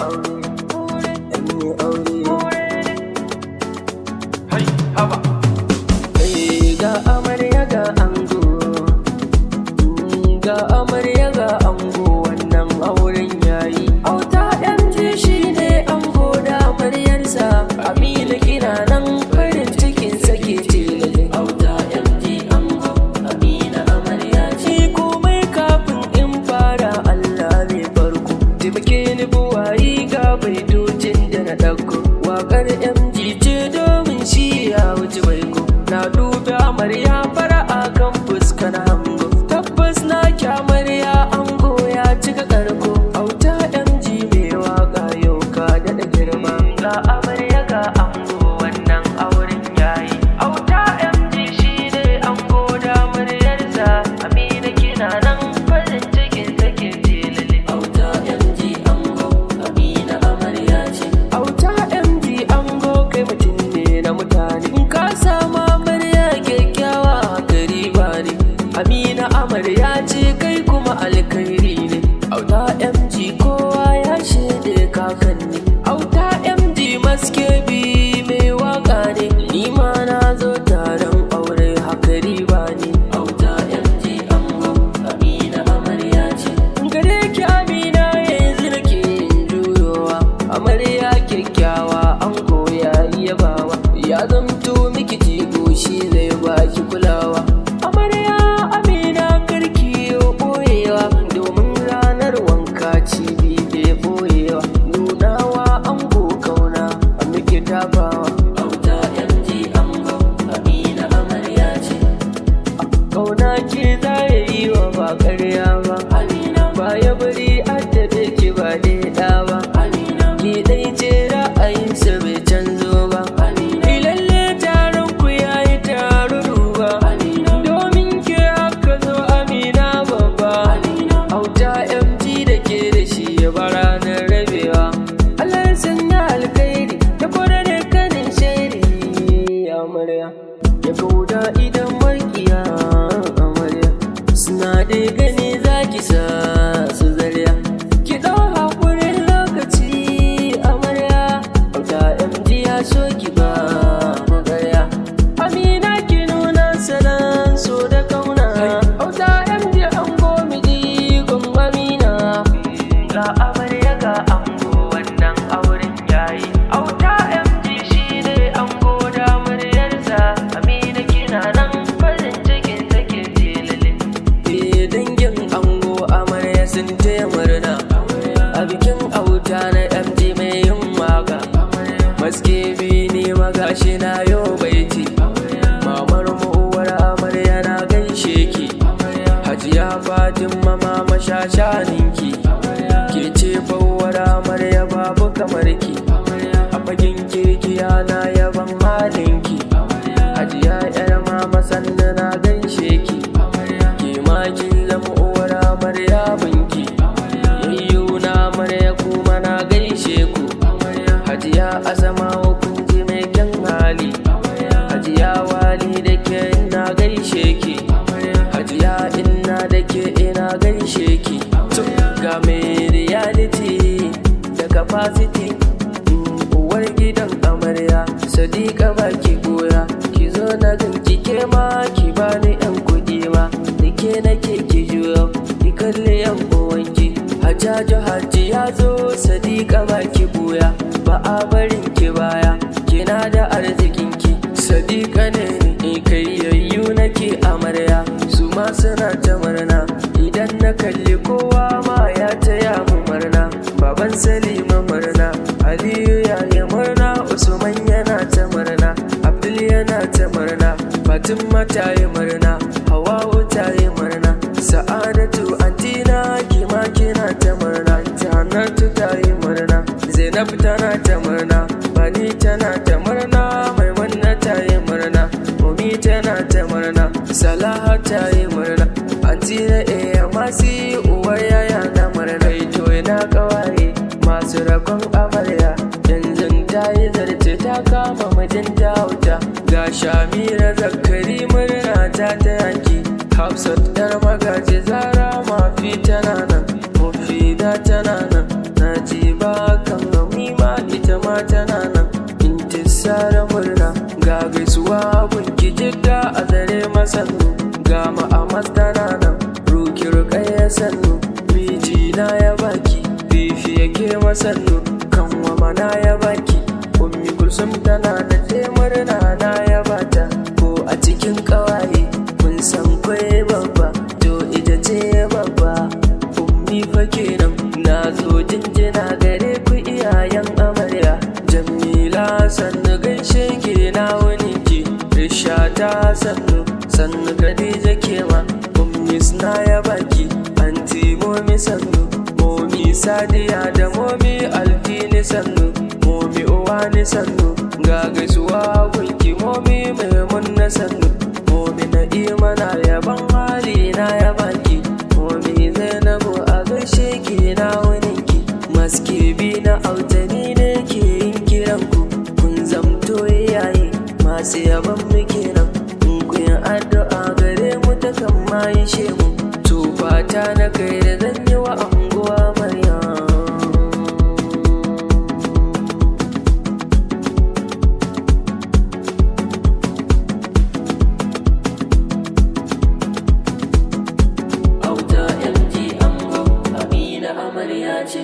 aure, an yi aure. Hai, haba. Ga amarya ga ango, ga amarya ga ango, wannan auren yayi. Auta MG shi ne ango da amaryarsa, Amina kina nan farin cikin sake tilalin. Auta MG ango, Amina amarya ce. Komai kafin in fara Allah ne farko, taimake ni buwayi ga baitocin da na ɗauko. Wakar MG ce domin shi ya wuce baiko. Na dubi amarya fara'a kan fuskar hango, tabbas na kyamarya ango ya cika karko. Auta MG mai waka yau ka daɗa girma, ga amarya ga ango wannan auren yayi. Auta MG shi ne ango da amaryarsa, Amina kina nan farin cikin take tilali. Auta MG ango, Amina amarya ce. Auta MG ango kai mutum ne na mutane, ka sama kyakkyawa gari ba ne. Amina amarya ce kai kuma alkhairi ne. Auta MG kowa ya shaide kakanni. Auta MG Maskb mai waka ne, ni ma na zo taron aure haka riba ne. Auta MG ango, Amina amarya ce. Gare ki Amina yanzu nake yin juyowa, amarya kyakkyawa ango ya yi yabawa, ya zamto miki jigo shi zai baki kulawa. Amarya Amina karki yo boyewa, domin ranar wanka cibi bai boyewa. Nunawa ango kauna a muke tabawa. Auta MG ango, Amina amarya ce. Kauna ke za ya yi wa ba ƙarya ba, Amina ba ya bari addabe ki ba daida ba. Amina ki dai ce ra'ayinsa bai canzo ba. Ya kauda idan makiya amarya suna da gani zaki sa su zariya. Ki ɗau haƙurin lokaci amarya, Auta MG ya so ki ba magarya. Amina ki nuna sanan so da kauna, Auta MG ango miji gun Amina. Ga amarya ga ango wannan auren yayi. Auta MG shi ne ango da amaryarsa, Amina kina nan farin cikin take tilali. Dangin ango amarya sun taya murna a bikin Auta na MG mai yin waka. Maskb ne magashi na yau baiti, mamar mu uwar amarya na gaishe ki. Hajiya Fatima mama shashaninki, ke ce fawar amarya babu kamar ki. A fagen kirkiya na yaban halinki, Hajiya yar mama sanna na gaishe ki. Ke ma kin zama uwar amarya binki, yayyu na amarya kuma na gaishe ku. Hajiya Asma'u kun ji mai kyan hali, Hajiya Wali da ke ina gaishe ki. Hajiya inna da ke ina gaishe ki. Ga mai reality da capacity, uwar gidan amarya Sadiqa baki goya. Ki zo na ganki ke ma ki bani yan kuɗi ma, da ke nake ki juyo ki kalle yan uwanki. Hajjaju Hajji ya zo Sadiqa baki goya, ba a barin ki baya kina da arzikinki. Sadiqa ne ni kai yayyu nake amarya, su ma suna ta murna idan na kalli kowa ma ya taya mu murna. Baban Salima murna, Aliyu ya yi murna, Usman yana ta murna, Abdul yana ta murna, Fatima ta yi murna, Hawa'u ta yi murna, Sa'adatu antina kima kina ta murna, Jannatu ta yi murna, Zainab tana ta murna, Bani tana ta murna, Maimuna ta yi murna, Mumi tana ta murna, Salaha ta yi murna, Antina masu uwar yaya na murna. To ina kawaye masu rakon amarya, yanzu ta yi zarce ta kama mijinta Auta. Ga Shamira Zakari murna ta yanki, Hafsat yar magaji Zara mafi tana nan, Mufida tana nan, Najiba kan gaisuwa gunki jidda a zare masannu ga ma'amas tana nan ruki rukayya sannu mijina ya baki fifi yake masannu kanwa mana ya baki ummi kulsum tana da murna na ya bata ko a cikin kawaye kun san kwai babba to ita ce babba ummi fa kenan na zo jinjina gare ku iyayen amarya jamila sannu gaishe ke na wani ki rishata sannu sannu khadija kema ummi suna ya baki anti momi sannu momi sadiya da momi alfini sannu momi uwani sannu ga gaisuwa gunki momi maimunna sannu momi na'ima na yaban hali na ya baki momi zainabu a gaishe ki na wuninki Maskb na AUTA ni ne ke yin kiranku kun zamto yayi masu yaban mu kenan in kun yi addu'a gare mu ta kan ma yishe mu to fata na kai da zan yi wa anguwa Maryam. AUTA MG ango Amina amarya ce.